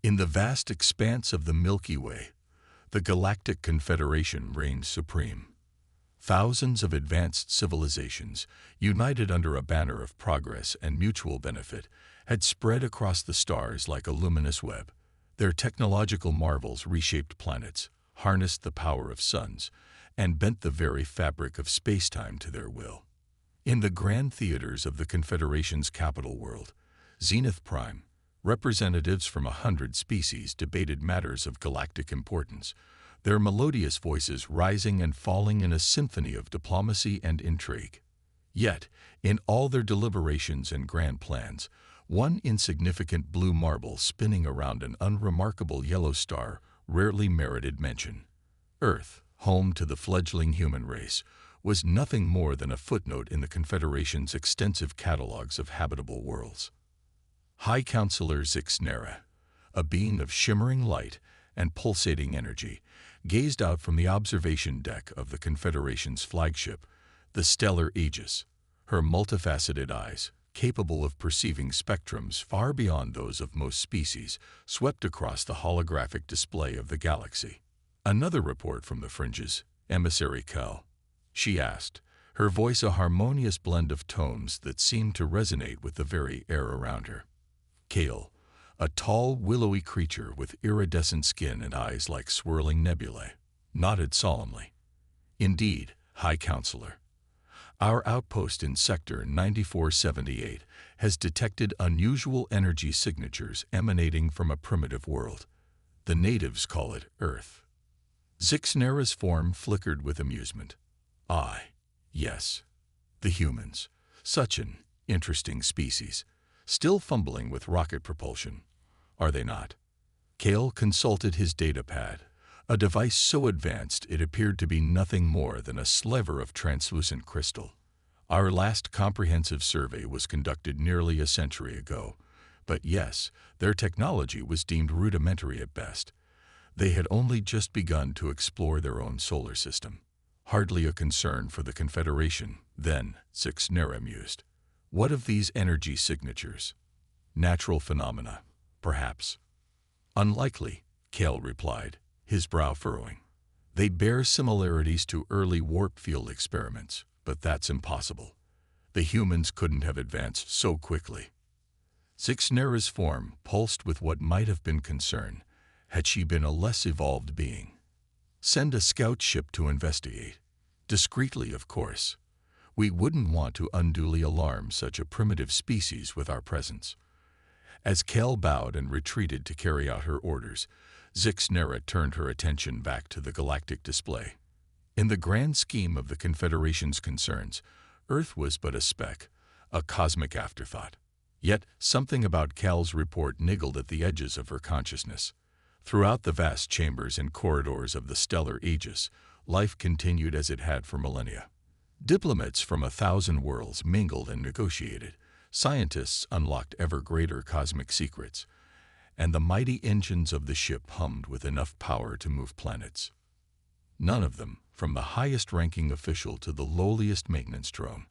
In the vast expanse of the Milky Way, the Galactic Confederation reigned supreme. Thousands of advanced civilizations, united under a banner of progress and mutual benefit, had spread across the stars like a luminous web. Their technological marvels reshaped planets, harnessed the power of suns, and bent the very fabric of spacetime to their will. In the grand theaters of the Confederation's capital world, Zenith Prime, representatives from 100 species debated matters of galactic importance, their melodious voices rising and falling in a symphony of diplomacy and intrigue. Yet, in all their deliberations and grand plans, one insignificant blue marble spinning around an unremarkable yellow star rarely merited mention. Earth, home to the fledgling human race, was nothing more than a footnote in the Confederation's extensive catalogues of habitable worlds. High Counselor Zixnera, a being of shimmering light and pulsating energy, gazed out from the observation deck of the Confederation's flagship, the stellar Aegis, her multifaceted eyes, capable of perceiving spectrums far beyond those of most species, swept across the holographic display of the galaxy. "Another report from the fringes, Emissary Cal?" she asked, her voice a harmonious blend of tones that seemed to resonate with the very air around her. Kale, a tall, willowy creature with iridescent skin and eyes like swirling nebulae, nodded solemnly. "Indeed, High Counselor. Our outpost in Sector 9478 has detected unusual energy signatures emanating from a primitive world. The natives call it Earth." Zixnera's form flickered with amusement. Yes. The humans. Such an interesting species. Still fumbling with rocket propulsion, are they not? Kale consulted his datapad, a device so advanced it appeared to be nothing more than a sliver of translucent crystal. "Our last comprehensive survey was conducted nearly a century ago, but yes, their technology was deemed rudimentary at best. They had only just begun to explore their own solar system. Hardly a concern for the Confederation, then," Zixnera mused. "What of these energy signatures? Natural phenomena, perhaps?" "Unlikely," Kale replied, his brow furrowing. "They bear similarities to early warp field experiments, but that's impossible. The humans couldn't have advanced so quickly." Zixnera's form pulsed with what might have been concern, had she been a less evolved being. "Send a scout ship to investigate. Discreetly, of course. We wouldn't want to unduly alarm such a primitive species with our presence." As Kale bowed and retreated to carry out her orders, Zixnera turned her attention back to the galactic display. In the grand scheme of the Confederation's concerns, Earth was but a speck, a cosmic afterthought. Yet something about Cal's report niggled at the edges of her consciousness. Throughout the vast chambers and corridors of the stellar Aegis, life continued as it had for millennia. Diplomats from 1,000 worlds mingled and negotiated, scientists unlocked ever greater cosmic secrets, and the mighty engines of the ship hummed with enough power to move planets. None of them, from the highest-ranking official to the lowliest maintenance drone,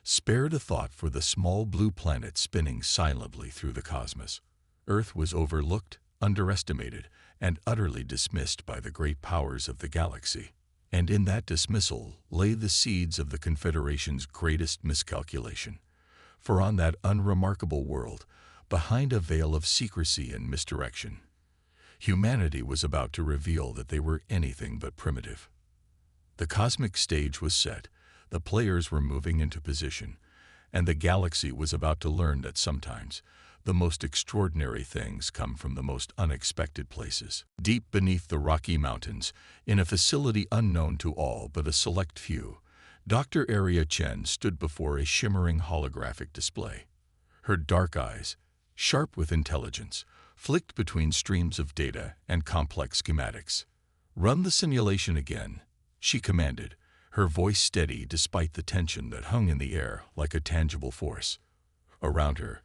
spared a thought for the small blue planet spinning silently through the cosmos. Earth was overlooked, underestimated, and utterly dismissed by the great powers of the galaxy. And in that dismissal lay the seeds of the Confederation's greatest miscalculation. For on that unremarkable world, behind a veil of secrecy and misdirection, humanity was about to reveal that they were anything but primitive. The cosmic stage was set, the players were moving into position, and the galaxy was about to learn that sometimes the most extraordinary things come from the most unexpected places. Deep beneath the Rocky Mountains, in a facility unknown to all but a select few, Dr. Aria Chen stood before a shimmering holographic display. Her dark eyes, sharp with intelligence, flicked between streams of data and complex schematics. "Run the simulation again," she commanded, her voice steady despite the tension that hung in the air like a tangible force. Around her,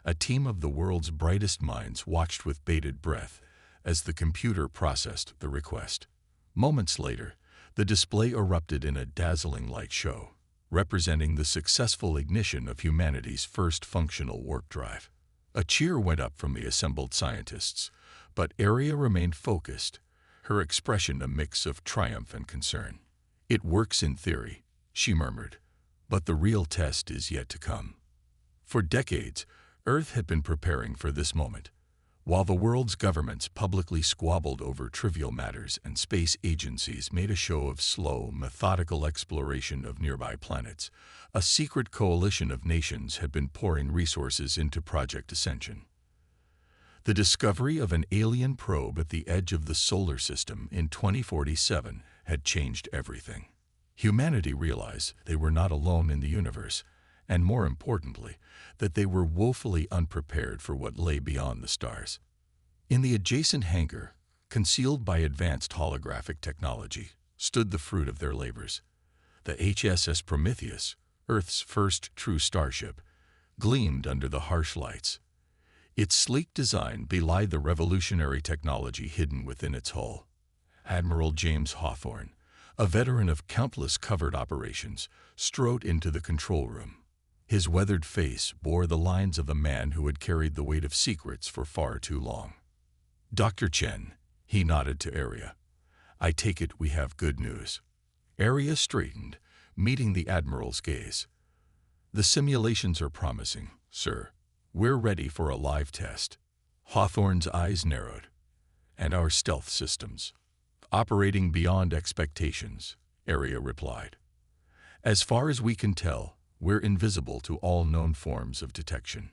a team of the world's brightest minds watched with bated breath as the computer processed the request. Moments later, the display erupted in a dazzling light show, representing the successful ignition of humanity's first functional warp drive. A cheer went up from the assembled scientists, But Aria remained focused, her expression a mix of triumph and concern. "It works in theory," she murmured, "but the real test is yet to come." For decades, Earth had been preparing for this moment. While the world's governments publicly squabbled over trivial matters and space agencies made a show of slow, methodical exploration of nearby planets, a secret coalition of nations had been pouring resources into Project Ascension. The discovery of an alien probe at the edge of the solar system in 2047 had changed everything. Humanity realized they were not alone in the universe, and more importantly, that they were woefully unprepared for what lay beyond the stars. In the adjacent hangar, concealed by advanced holographic technology, stood the fruit of their labors. The HSS Prometheus, Earth's first true starship, gleamed under the harsh lights. Its sleek design belied the revolutionary technology hidden within its hull. Admiral James Hawthorne, a veteran of countless covert operations, strode into the control room. His weathered face bore the lines of a man who had carried the weight of secrets for far too long. "Dr. Chen," he nodded to Aria. "I take it we have good news." Aria straightened, meeting the Admiral's gaze. "The simulations are promising, sir. We're ready for a live test." Hawthorne's eyes narrowed. "And our stealth systems?" "Operating beyond expectations," Aria replied. "As far as we can tell, we're invisible to all known forms of detection."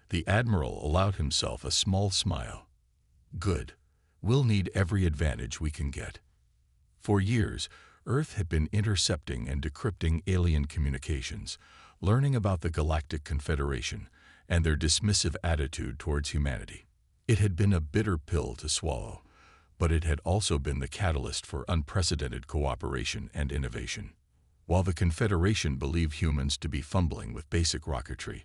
The Admiral allowed himself a small smile. "Good. We'll need every advantage we can get." For years, Earth had been intercepting and decrypting alien communications, learning about the Galactic Confederation and their dismissive attitude towards humanity. It had been a bitter pill to swallow, but it had also been the catalyst for unprecedented cooperation and innovation. While the Confederation believed humans to be fumbling with basic rocketry,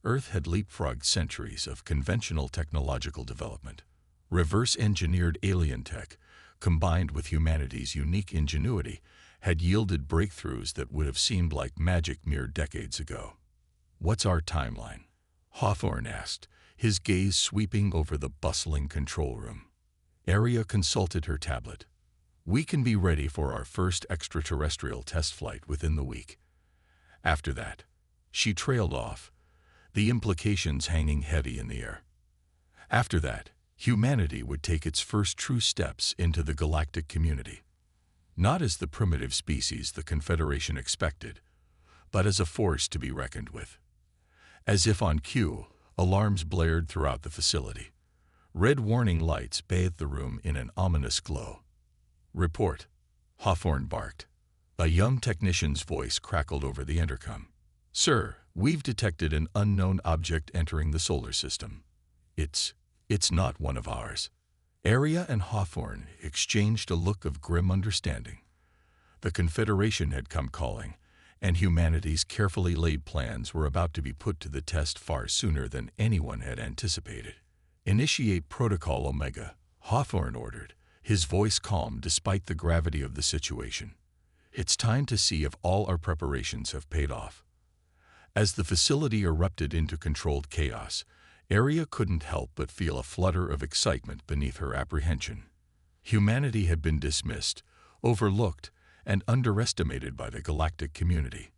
Earth had leapfrogged centuries of conventional technological development. Reverse-engineered alien tech, combined with humanity's unique ingenuity, had yielded breakthroughs that would have seemed like magic mere decades ago. "What's our timeline?" Hawthorne asked, his gaze sweeping over the bustling control room. Aria consulted her tablet. "We can be ready for our first extraterrestrial test flight within the week. After that," she trailed off, the implications hanging heavy in the air. "After that, humanity would take its first true steps into the galactic community. Not as the primitive species the Confederation expected, but as a force to be reckoned with." As if on cue, alarms blared throughout the facility. Red warning lights bathed the room in an ominous glow. "Report," Hawthorne barked. A young technician's voice crackled over the intercom. "Sir, we've detected an unknown object entering the solar system. It's not one of ours." Aria and Hawthorne exchanged a look of grim understanding. The Confederation had come calling, and humanity's carefully laid plans were about to be put to the test far sooner than anyone had anticipated. "Initiate Protocol Omega," Hawthorne ordered, his voice calm despite the gravity of the situation. "It's time to see if all our preparations have paid off." As the facility erupted into controlled chaos, Aria couldn't help but feel a flutter of excitement beneath her apprehension. Humanity had been dismissed, overlooked, and underestimated by the galactic community.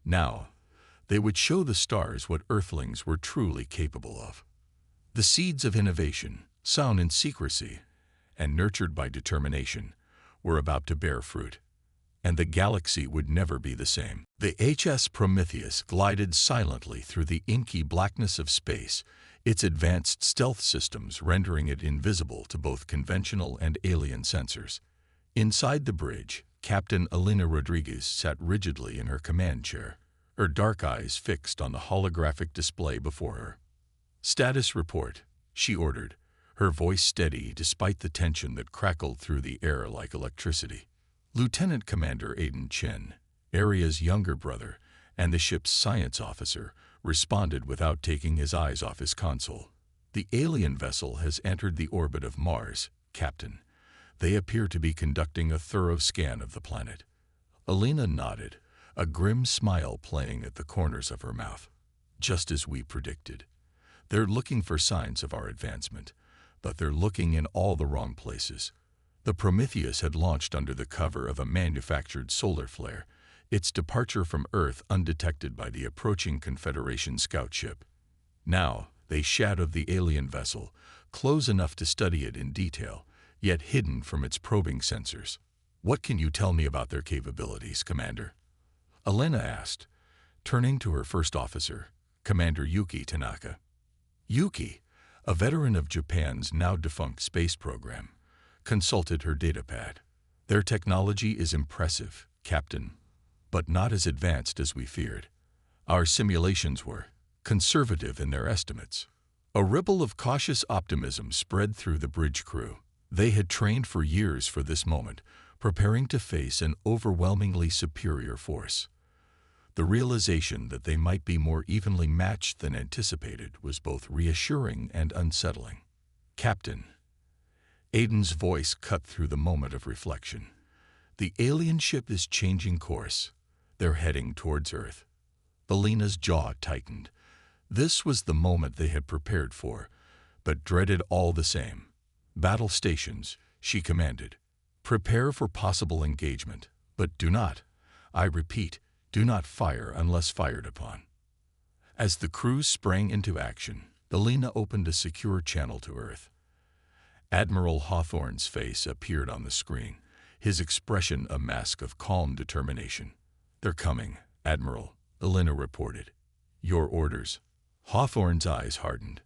Now, they would show the stars what Earthlings were truly capable of. The seeds of innovation, sown in secrecy and nurtured by determination, were about to bear fruit, and the galaxy would never be the same. The HS Prometheus glided silently through the inky blackness of space, its advanced stealth systems rendering it invisible to both conventional and alien sensors. Inside the bridge, Captain Elena Rodriguez sat rigidly in her command chair, her dark eyes fixed on the holographic display before her. "Status report," she ordered, her voice steady despite the tension that crackled through the air like electricity. Lieutenant Commander Aiden Chen, Aria's younger brother and the ship's science officer, responded without taking his eyes off his console. "The alien vessel has entered the orbit of Mars, Captain. They appear to be conducting a thorough scan of the planet." Elena nodded, a grim smile playing at the corners of her mouth. "Just as we predicted. They're looking for signs of our advancement, but they're looking in all the wrong places. The Prometheus had launched under the cover of a manufactured solar flare, its departure from Earth undetected by the approaching Confederation scout ship. Now, they shadowed the alien vessel, close enough to study it in detail, yet hidden from its probing sensors. "What can you tell me about their capabilities, Commander?" Elena asked, turning to her first officer, Commander Yuki Tanaka. Yuki, a veteran of Japan's now-defunct space program, consulted her datapad. "Their technology is impressive, Captain, but not as advanced as we feared. Our simulations were conservative in their estimates." A ripple of cautious optimism spread through the bridge crew. They had trained for years for this moment, preparing to face an overwhelmingly superior force. The realization that they might be more evenly matched than anticipated was both reassuring and unsettling. "Captain," Aiden's voice cut through the moment of reflection, "the alien ship is changing course. They're heading towards Earth." Elena's jaw tightened. This was the moment they had prepared for, but dreaded all the same. "Battle stations," she commanded. "Prepare for possible engagement, but do not, I repeat, do not fire unless fired upon." As the crews sprang into action, Elena opened a secure channel to Earth. Admiral Hawthorne's face appeared on the screen, his expression a mask of calm determination. "They're coming, Admiral," Elena reported. "Your orders?" Hawthorne's eyes hardened.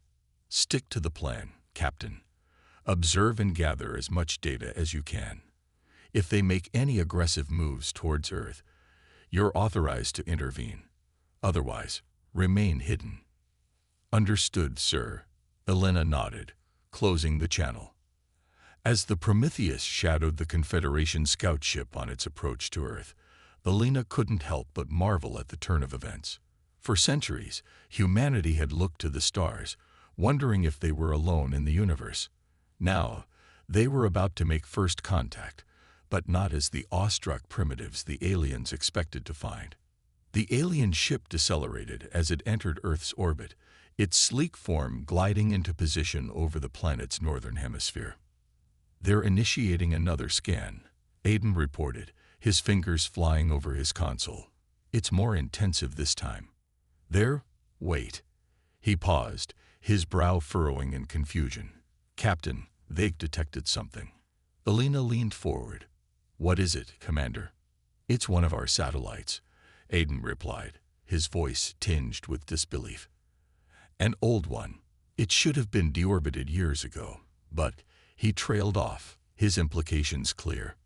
"Stick to the plan, Captain. Observe and gather as much data as you can. If they make any aggressive moves towards Earth, you're authorized to intervene. Otherwise, remain hidden." "Understood, sir," Elena nodded, closing the channel. As the Prometheus shadowed the Confederation scout ship on its approach to Earth, Elena couldn't help but marvel at the turn of events. For centuries, humanity had looked to the stars, wondering if they were alone in the universe. Now, they were about to make first contact, but not as the awestruck primitives the aliens expected to find. The alien ship decelerated as it entered Earth's orbit, its sleek form gliding into position over the planet's northern hemisphere. "They're initiating another scan," Aiden reported, his fingers flying over his console. "It's more intensive this time. Wait." He paused, his brow furrowing in confusion. "Captain, they've detected something." Elena leaned forward. "What is it, Commander?" "It's one of our satellites," Aiden replied, his voice tinged with disbelief. "An old one. It should have been deorbited years ago." But he trailed off, his implications clear.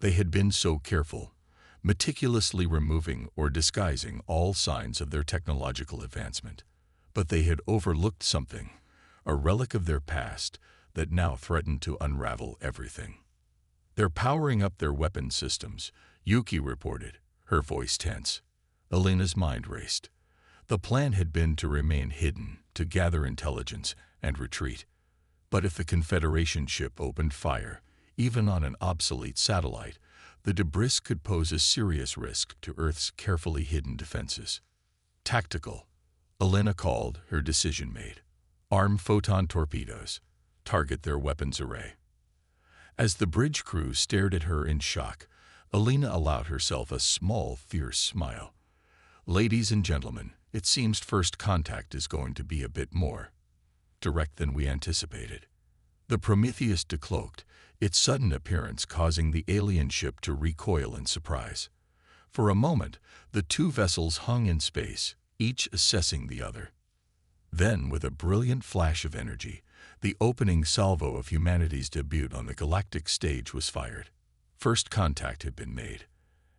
They had been so careful, meticulously removing or disguising all signs of their technological advancement. But they had overlooked something, a relic of their past that now threatened to unravel everything. "They're powering up their weapon systems," Yuki reported, her voice tense. Elena's mind raced. The plan had been to remain hidden, to gather intelligence and retreat. But if the Confederation ship opened fire, even on an obsolete satellite, the debris could pose a serious risk to Earth's carefully hidden defenses. "Tactical," Elena called, her decision made. "Arm photon torpedoes. Target their weapons array." As the bridge crew stared at her in shock, Elena allowed herself a small, fierce smile. "Ladies and gentlemen, it seems first contact is going to be a bit more direct than we anticipated." The Prometheus decloaked, its sudden appearance causing the alien ship to recoil in surprise. For a moment, the two vessels hung in space, each assessing the other. Then, with a brilliant flash of energy, the opening salvo of humanity's debut on the galactic stage was fired. First contact had been made,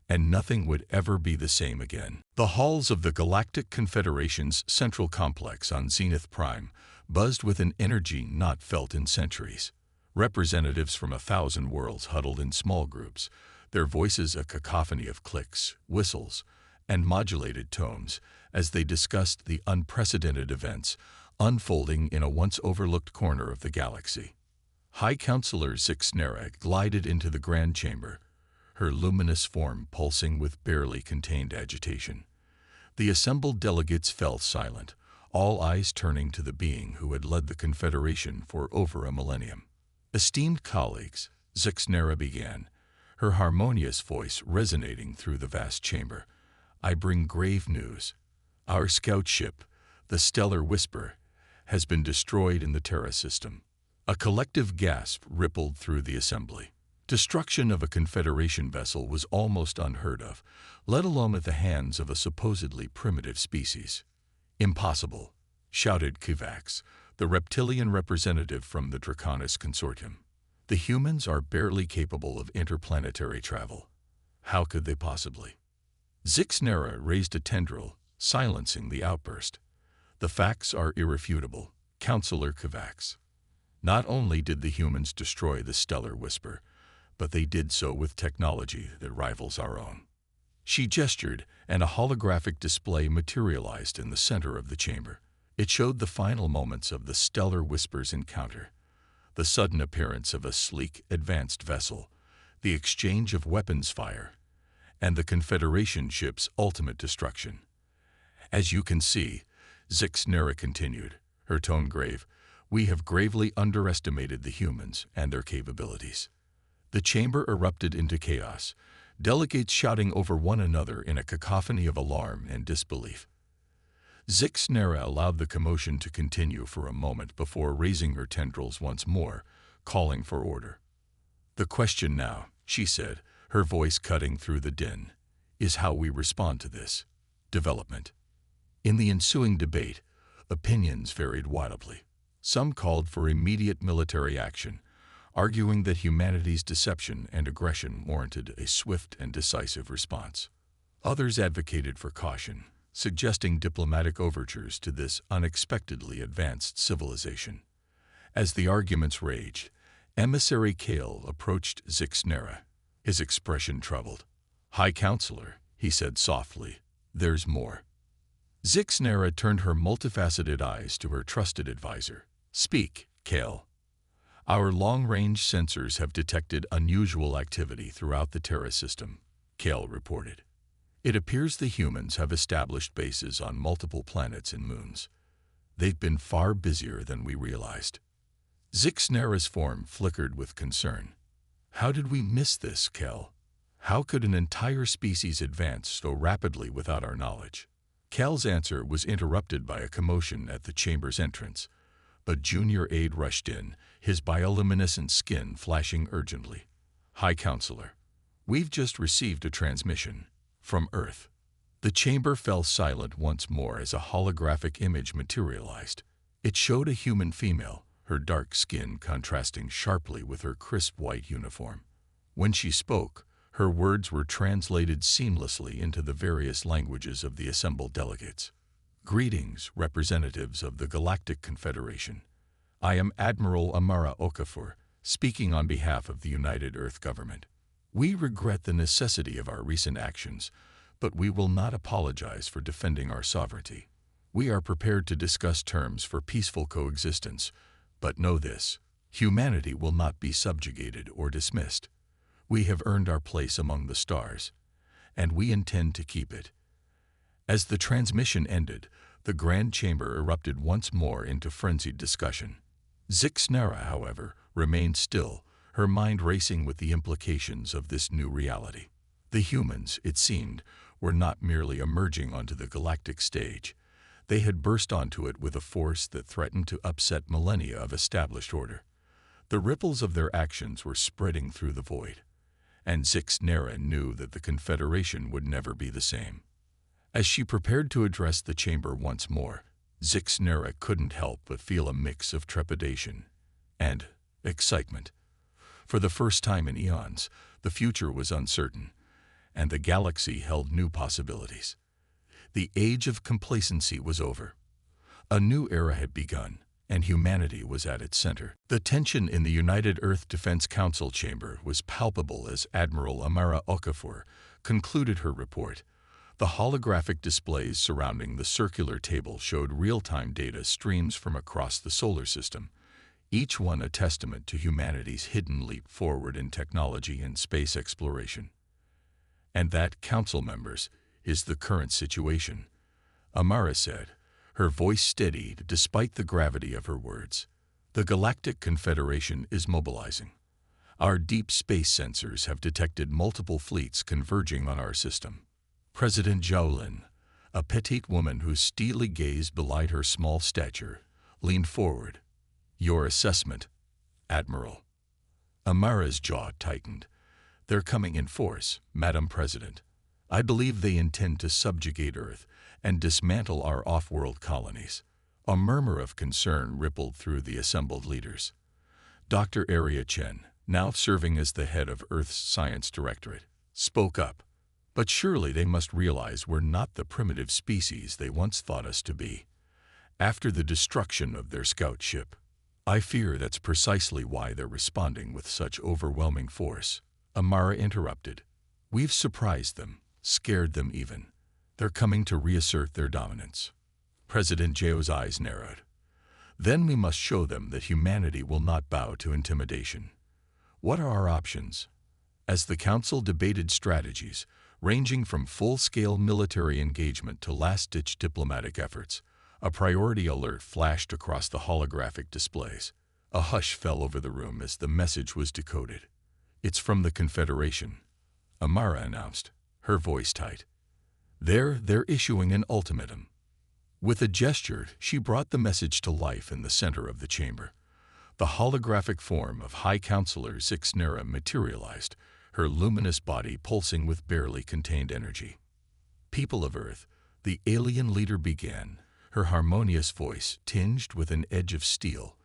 and nothing would ever be the same again. The halls of the Galactic Confederation's central complex on Zenith Prime buzzed with an energy not felt in centuries. Representatives from 1,000 worlds huddled in small groups, their voices a cacophony of clicks, whistles, and modulated tones as they discussed the unprecedented events unfolding in a once-overlooked corner of the galaxy. High Counselor Zixnarag glided into the Grand Chamber, her luminous form pulsing with barely contained agitation. The assembled delegates fell silent, all eyes turning to the being who had led the Confederation for over a millennium. "Esteemed colleagues," Zixnera began, her harmonious voice resonating through the vast chamber, "I bring grave news. Our scout ship, the Stellar Whisper, has been destroyed in the Terra system." A collective gasp rippled through the assembly. Destruction of a Confederation vessel was almost unheard of, let alone at the hands of a supposedly primitive species. "Impossible," shouted Kivax, the reptilian representative from the Draconis Consortium. "The humans are barely capable of interplanetary travel. How could they possibly?" Zixnera raised a tendril, silencing the outburst. "The facts are irrefutable, Counselor Kivax. Not only did the humans destroy the Stellar Whisper, but they did so with technology that rivals our own." She gestured, and a holographic display materialized in the center of the chamber. It showed the final moments of the Stellar Whisper's encounter. The sudden appearance of a sleek, advanced vessel, the exchange of weapons fire, and the Confederation ship's ultimate destruction. "As you can see," Zixnera continued, her tone grave, "we have gravely underestimated the humans and their capabilities." The chamber erupted into chaos, delegates shouting over one another in a cacophony of alarm and disbelief. Zixnera allowed the commotion to continue for a moment before raising her tendrils once more, calling for order. "The question now," she said, her voice cutting through the din, "is how we respond to this development." In the ensuing debate, opinions varied wildly. Some called for immediate military action, arguing that humanity's deception and aggression warranted a swift and decisive response. Others advocated for caution, suggesting diplomatic overtures to this unexpectedly advanced civilization. As the arguments raged, Emissary Kale approached Zixnera, his expression troubled. "High Counselor," he said softly, "there's more." Zixnera turned her multifaceted eyes to her trusted advisor. "Speak, Kale." "Our long-range sensors have detected unusual activity throughout the Terra system," Kale reported. "It appears the humans have established bases on multiple planets and moons. They've been far busier than we realized." Zixnera's form flickered with concern. "How did we miss this, Kale? How could an entire species advance so rapidly without our knowledge?" Kale's answer was interrupted by a commotion at the chamber's entrance. A junior aide rushed in, his bioluminescent skin flashing urgently. "High Counselor, we've just received a transmission from Earth." The chamber fell silent once more as a holographic image materialized. It showed a human female, her dark skin contrasting sharply with her crisp white uniform. When she spoke, her words were translated seamlessly into the various languages of the assembled delegates. "Greetings, representatives of the Galactic Confederation. I am Admiral Amara Okafor, speaking on behalf of the United Earth Government. We regret the necessity of our recent actions, but we will not apologize for defending our sovereignty. We are prepared to discuss terms for peaceful coexistence, but know this: humanity will not be subjugated or dismissed. We have earned our place among the stars, and we intend to keep it." As the transmission ended, the Grand Chamber erupted once more into frenzied discussion. Zixnera, however, remained still, her mind racing with the implications of this new reality. The humans, it seemed, were not merely emerging onto the galactic stage. They had burst onto it with a force that threatened to upset millennia of established order. The ripples of their actions were spreading through the void, and Zixnera knew that the Confederation would never be the same. As she prepared to address the chamber once more, Zixnera couldn't help but feel a mix of trepidation and excitement. For the first time in eons, the future was uncertain, and the galaxy held new possibilities. The age of complacency was over. A new era had begun, and humanity was at its center. The tension in the United Earth Defense Council chamber was palpable as Admiral Amara Okafor concluded her report. The holographic displays surrounding the circular table showed real-time data streams from across the solar system, each one a testament to humanity's hidden leap forward in technology and space exploration. "And that, Council members, is the current situation," Amara said, her voice steadied despite the gravity of her words. The Galactic Confederation is mobilizing. Our deep space sensors have detected multiple fleets converging on our system. President Zhao Lin, a petite woman whose steely gaze belied her small stature, leaned forward. Your assessment, Admiral. Amara's jaw tightened. They're coming in force, Madam President. I believe they intend to subjugate Earth and dismantle our off-world colonies. A murmur of concern rippled through the assembled leaders. Dr. Aria Chen, now serving as the head of Earth's Science Directorate, spoke up. But surely they must realize we're not the primitive species they once thought us to be. After the destruction of their scout ship, I fear that's precisely why they're responding with such overwhelming force. Amara interrupted. We've surprised them, scared them even. They're coming to reassert their dominance. President Zhao's eyes narrowed. Then we must show them that humanity will not bow to intimidation. What are our options? As the Council debated strategies, ranging from full-scale military engagement to last-ditch diplomatic efforts, a priority alert flashed across the holographic displays. A hush fell over the room as the message was decoded. It's from the Confederation, Amara announced, her voice tight. They're issuing an ultimatum. With a gesture, she brought the message to life in the center of the chamber. The holographic form of High Counselor Zixnera materialized, her luminous body pulsing with barely contained energy. People of Earth, the alien leader began, her harmonious voice tinged with an edge of steel.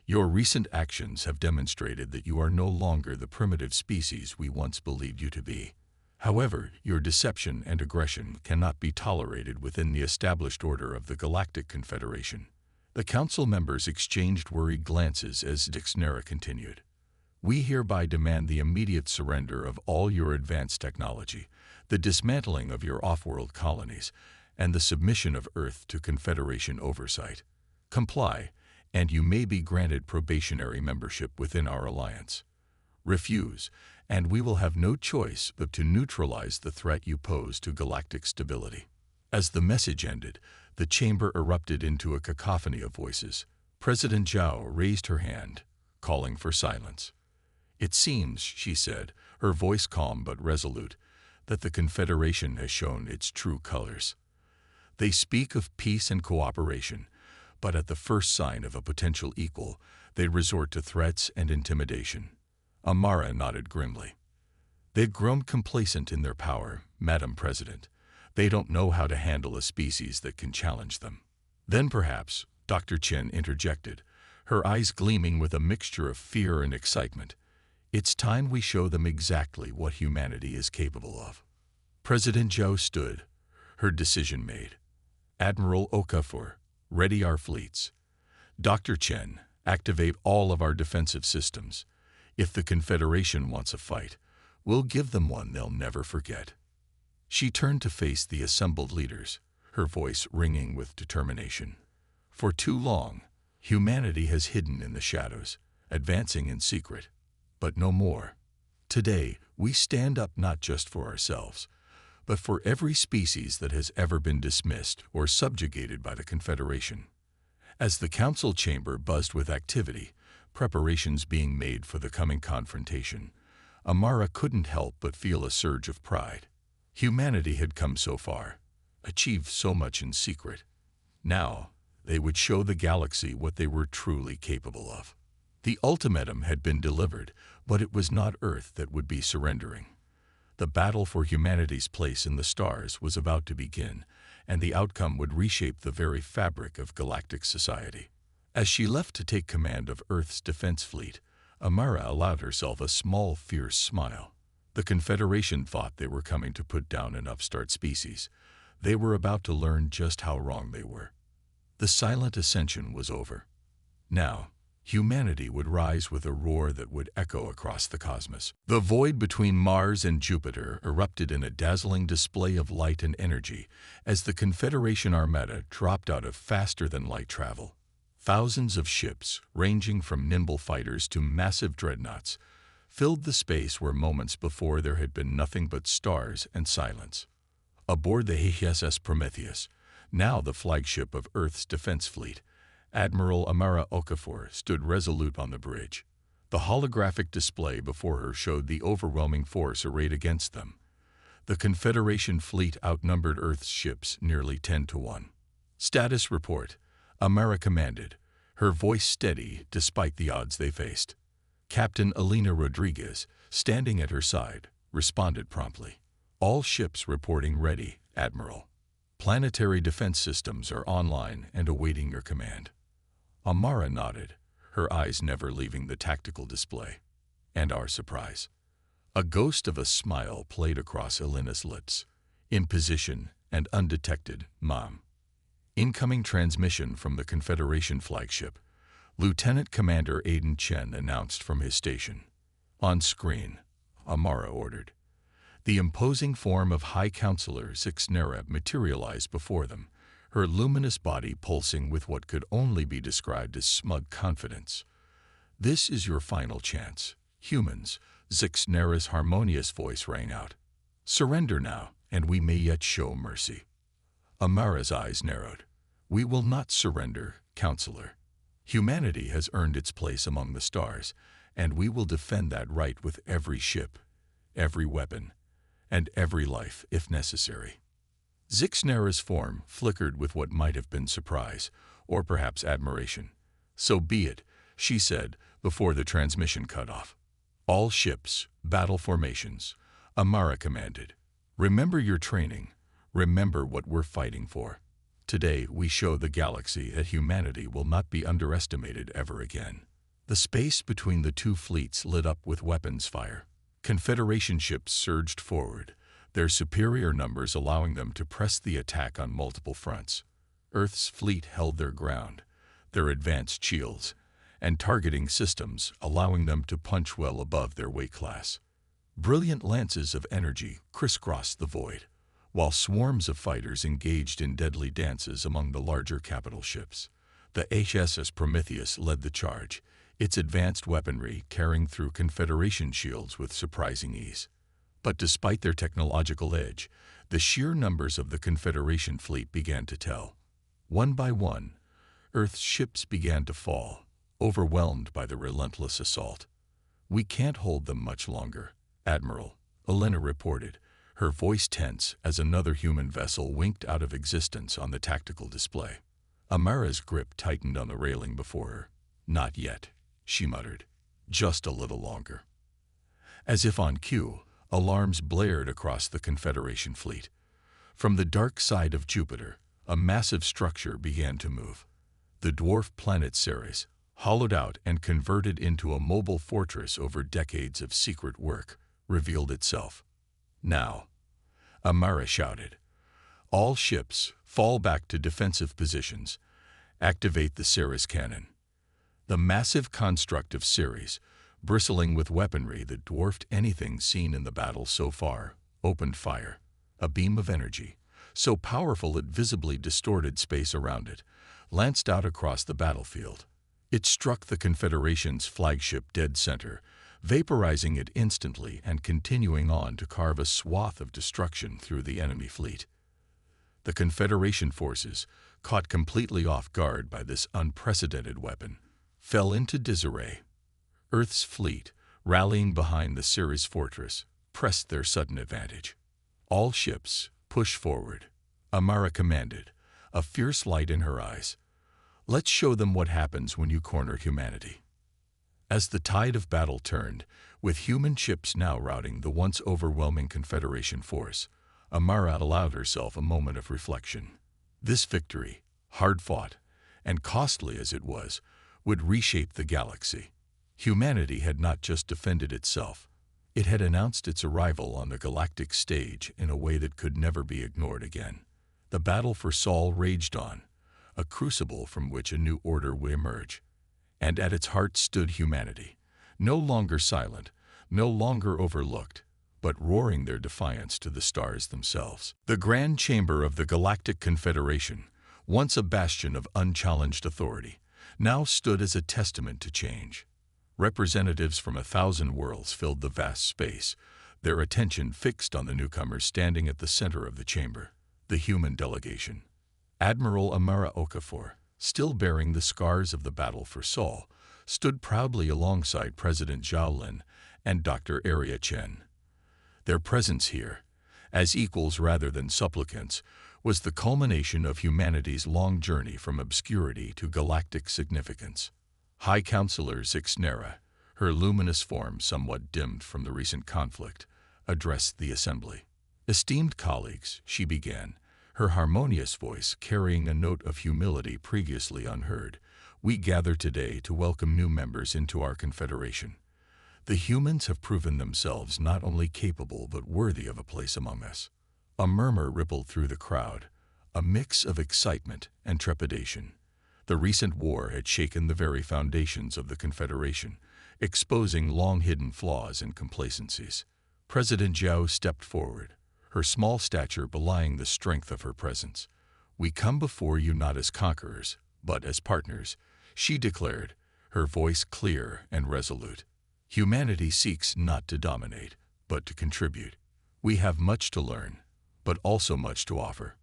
Your recent actions have demonstrated that you are no longer the primitive species we once believed you to be. However, your deception and aggression cannot be tolerated within the established order of the Galactic Confederation. The Council members exchanged worried glances as Zixnera continued. We hereby demand the immediate surrender of all your advanced technology, the dismantling of your off-world colonies, and the submission of Earth to Confederation oversight. Comply, and you may be granted probationary membership within our alliance. Refuse, and we will have no choice but to neutralize the threat you pose to galactic stability. As the message ended, the chamber erupted into a cacophony of voices. President Zhao raised her hand, calling for silence. It seems, she said, her voice calm but resolute, that the Confederation has shown its true colors. They speak of peace and cooperation, but at the first sign of a potential equal, they resort to threats and intimidation. Amara nodded grimly. They've grown complacent in their power, Madam President. They don't know how to handle a species that can challenge them. Then perhaps, Dr. Chen interjected, her eyes gleaming with a mixture of fear and excitement. It's time we show them exactly what humanity is capable of. President Zhao stood, her decision made. Admiral Okafor, ready our fleets. Dr. Chen, activate all of our defensive systems. If the Confederation wants a fight, we'll give them one they'll never forget. She turned to face the assembled leaders, her voice ringing with determination. For too long, humanity has hidden in the shadows, advancing in secret. But no more. Today, we stand up not just for ourselves, but for every species that has ever been dismissed or subjugated by the Confederation. As the Council chamber buzzed with activity, preparations being made for the coming confrontation, Amara couldn't help but feel a surge of pride. Humanity had come so far, achieved so much in secret. Now, they would show the galaxy what they were truly capable of. The ultimatum had been delivered, but it was not Earth that would be surrendering. The battle for humanity's place in the stars was about to begin, and the outcome would reshape the very fabric of galactic society. As she left to take command of Earth's defense fleet, Amara allowed herself a small, fierce smile. The Confederation thought they were coming to put down an upstart species. They were about to learn just how wrong they were. The silent ascension was over. Now, humanity would rise with a roar that would echo across the cosmos. The void between Mars and Jupiter erupted in a dazzling display of light and energy as the Confederation Armada dropped out of faster-than-light travel. Thousands of ships, ranging from nimble fighters to massive dreadnoughts, filled the space where moments before there had been nothing but stars and silence. Aboard the HSS Prometheus, now the flagship of Earth's defense fleet, Admiral Amara Okafor stood resolute on the bridge. The holographic display before her showed the overwhelming force arrayed against them. The Confederation fleet outnumbered Earth's ships nearly 10-1. "Status report," Amara commanded, her voice steady despite the odds they faced. Captain Elena Rodriguez, standing at her side, responded promptly. "All ships reporting ready, Admiral. Planetary defense systems are online and awaiting your command." Amara nodded, her eyes never leaving the tactical display. And our surprise. A ghost of a smile played across Elena's lips. "In position and undetected, Mom." Incoming transmission from the Confederation flagship, Lieutenant Commander Aiden Chen announced from his station. "On screen," Amara ordered. The imposing form of High Counselor Zixnera materialized before them, her luminous body pulsing with what could only be described as smug confidence. "This is your final chance, humans," Zixnera's harmonious voice rang out. "Surrender now, and we may yet show mercy." Amara's eyes narrowed. "We will not surrender, Counselor. Humanity has earned its place among the stars, and we will defend that right with every ship, every weapon, and every life if necessary." Zixnera's form flickered with what might have been surprise, or perhaps admiration. "So be it," she said, before the transmission cut off. "All ships, battle formations," Amara commanded. "Remember your training. Remember what we're fighting for. Today we show the galaxy that humanity will not be underestimated ever again." The space between the two fleets lit up with weapons fire. Confederation ships surged forward, their superior numbers allowing them to press the attack on multiple fronts. Earth's fleet held their ground, their advanced shields and targeting systems allowing them to punch well above their weight class. Brilliant lances of energy crisscrossed the void, while swarms of fighters engaged in deadly dances among the larger capital ships. The HSS Prometheus led the charge, its advanced weaponry carrying through Confederation shields with surprising ease. But despite their technological edge, the sheer numbers of the Confederation fleet began to tell. One by one, Earth's ships began to fall, overwhelmed by the relentless assault. "We can't hold them much longer, Admiral," Elena reported, her voice tense as another human vessel winked out of existence on the tactical display. Amara's grip tightened on the railing before her. "Not yet," she muttered. "Just a little longer." As if on cue, alarms blared across the Confederation fleet. From the dark side of Jupiter, a massive structure began to move. The dwarf planet Ceres, hollowed out and converted into a mobile fortress over decades of secret work, revealed itself. "Now," Amara shouted. "All ships, fall back to defensive positions. Activate the Ceres cannon." The massive construct of Ceres, bristling with weaponry that dwarfed anything seen in the battle so far, opened fire. A beam of energy, so powerful it visibly distorted space around it, lanced out across the battlefield. It struck the Confederation's flagship dead center, vaporizing it instantly and continuing on to carve a swath of destruction through the enemy fleet. The Confederation forces, caught completely off guard by this unprecedented weapon, fell into disarray. Earth's fleet, rallying behind the Ceres fortress, pressed their sudden advantage. "All ships, push forward," Amara commanded, a fierce light in her eyes. "Let's show them what happens when you corner humanity." As the tide of battle turned, with human ships now routing the once overwhelming Confederation force, Amara allowed herself a moment of reflection. This victory, hard-fought and costly as it was, would reshape the galaxy. Humanity had not just defended itself, it had announced its arrival on the galactic stage in a way that could never be ignored again. The battle for Sol raged on, a crucible from which a new order would emerge. And at its heart stood humanity, no longer silent, no longer overlooked, but roaring their defiance to the stars themselves. The Grand Chamber of the Galactic Confederation, once a bastion of unchallenged authority, now stood as a testament to change. Representatives from 1,000 worlds filled the vast space, their attention fixed on the newcomers standing at the center of the chamber, the human delegation. Admiral Amara Okafor, still bearing the scars of the battle for Seoul, stood proudly alongside President Zhao Lin and Dr. Arya Chen. Their presence here, as equals rather than supplicants, was the culmination of humanity's long journey from obscurity to galactic significance. High Counselor Zixnera, her luminous form somewhat dimmed from the recent conflict, addressed the assembly. "Esteemed colleagues," she began, her harmonious voice carrying a note of humility previously unheard, "we gather today to welcome new members into our confederation. The humans have proven themselves not only capable but worthy of a place among us." A murmur rippled through the crowd, a mix of excitement and trepidation. The recent war had shaken the very foundations of the Confederation, exposing long-hidden flaws and complacencies. President Zhao stepped forward, her small stature belying the strength of her presence. "We come before you not as conquerors, but as partners," she declared, her voice clear and resolute. "Humanity seeks not to dominate, but to contribute. We have much to learn, but also much to offer."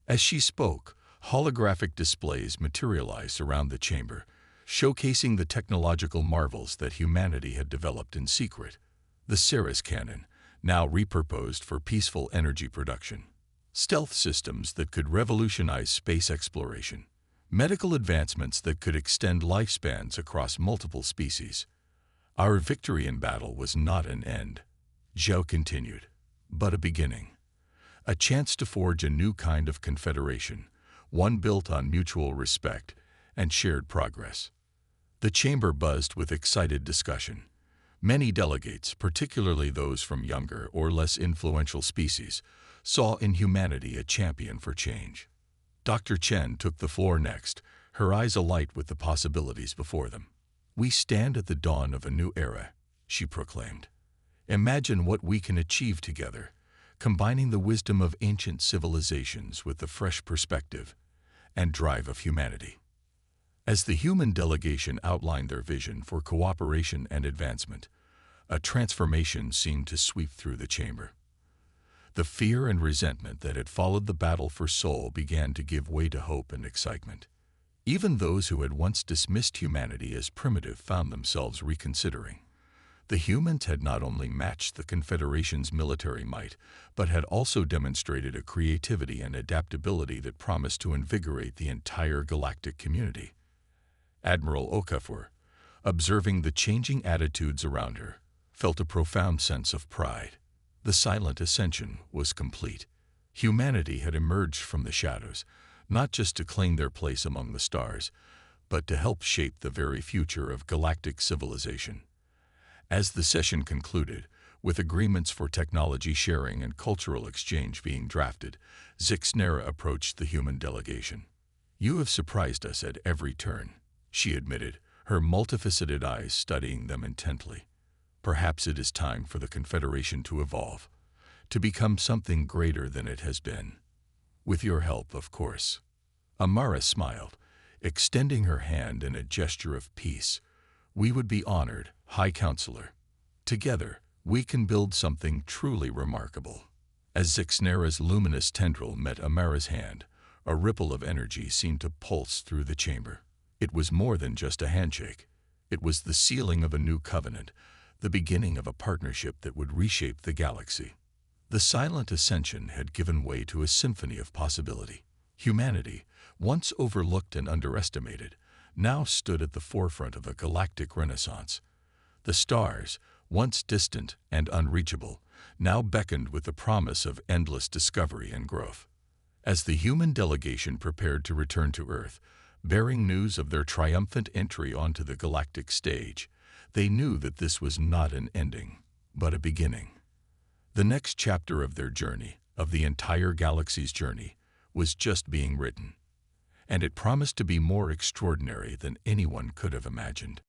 As she spoke, holographic displays materialized around the chamber, showcasing the technological marvels that humanity had developed in secret. The Ceres cannon, now repurposed for peaceful energy production. Stealth systems that could revolutionize space exploration. Medical advancements that could extend lifespans across multiple species. "Our victory in battle was not an end," Zhao continued, "but a beginning. A chance to forge a new kind of confederation, one built on mutual respect and shared progress." The chamber buzzed with excited discussion. Many delegates, particularly those from younger or less influential species, saw in humanity a champion for change. Dr. Chen took the floor next, her eyes alight with the possibilities before them. "We stand at the dawn of a new era," she proclaimed. "Imagine what we can achieve together, combining the wisdom of ancient civilizations with the fresh perspective and drive of humanity." As the human delegation outlined their vision for cooperation and advancement, a transformation seemed to sweep through the chamber. The fear and resentment that had followed the battle for Seoul began to give way to hope and excitement. Even those who had once dismissed humanity as primitive found themselves reconsidering. The humans had not only matched the Confederation's military might, but had also demonstrated a creativity and adaptability that promised to invigorate the entire galactic community. Admiral Okafor, observing the changing attitudes around her, felt a profound sense of pride. The silent ascension was complete. Humanity had emerged from the shadows, not just to claim their place among the stars, but to help shape the very future of galactic civilization. As the session concluded, with agreements for technology sharing and cultural exchange being drafted, Zixnera approached the human delegation. "You have surprised us at every turn," she admitted, her multifaceted eyes studying them intently. "Perhaps it is time for the Confederation to evolve, to become something greater than it has been. With your help, of course." Amara smiled, extending her hand in a gesture of peace. "We would be honored, High Counselor. Together, we can build something truly remarkable." As Zixnera's luminous tendril met Amara's hand, a ripple of energy seemed to pulse through the chamber. It was more than just a handshake. It was the sealing of a new covenant, the beginning of a partnership that would reshape the galaxy. The silent ascension had given way to a symphony of possibility. Humanity, once overlooked and underestimated, now stood at the forefront of a galactic renaissance. The stars, once distant and unreachable, now beckoned with the promise of endless discovery and growth. As the human delegation prepared to return to Earth, bearing news of their triumphant entry onto the galactic stage, they knew that this was not an ending, but a beginning. The next chapter of their journey, of the entire galaxy's journey, was just being written, and it promised to be more extraordinary than anyone could have imagined.